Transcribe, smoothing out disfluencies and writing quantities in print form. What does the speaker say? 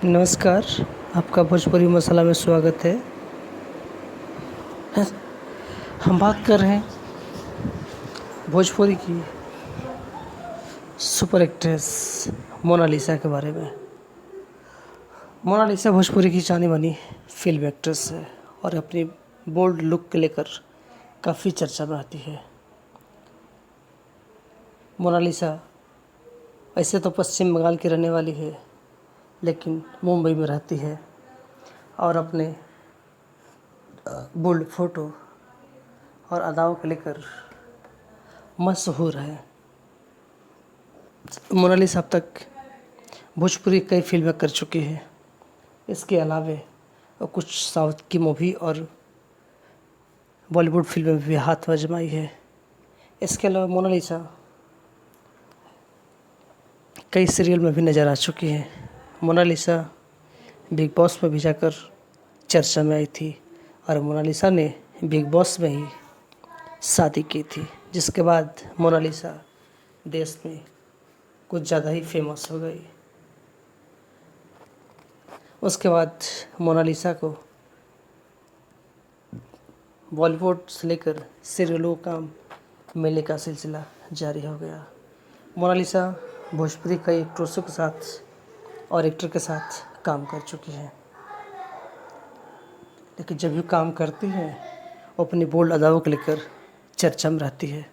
नमस्कार, आपका भोजपुरी मसाला में स्वागत है। हम बात कर रहे हैं भोजपुरी की सुपर एक्ट्रेस मोनालिसा के बारे में। मोनालिसा भोजपुरी की जानी मानी फिल्म एक्ट्रेस है और अपनी बोल्ड लुक के लेकर काफ़ी चर्चा में आती है। मोनालिसा ऐसे तो पश्चिम बंगाल की रहने वाली है, लेकिन मुंबई में रहती है और अपने बोल्ड फोटो और अदाओं को लेकर मशहूर है। मोनालिसा अब तक भोजपुरी कई फिल्में कर चुकी है। इसके अलावे वो कुछ साउथ की मूवी और बॉलीवुड फिल्में भी हाथ में आजमाई है। इसके अलावा मोनालिसा कई सीरियल में भी नज़र आ चुकी है। मोनालिसा बिग बॉस में भी जाकर चर्चा में आई थी और मोनालिसा ने बिग बॉस में ही शादी की थी, जिसके बाद मोनालिसा देश में कुछ ज़्यादा ही फेमस हो गई। उसके बाद मोनालिसा को बॉलीवुड से लेकर सीरियलों का मिलने का सिलसिला जारी हो गया। मोनालिसा भोजपुरी कई एक्ट्रेसों के साथ और एक्टर के साथ काम कर चुकी है, लेकिन जब भी काम करती है वो अपनी बोल्ड अदाओं को लेकर चर्चा में रहती है।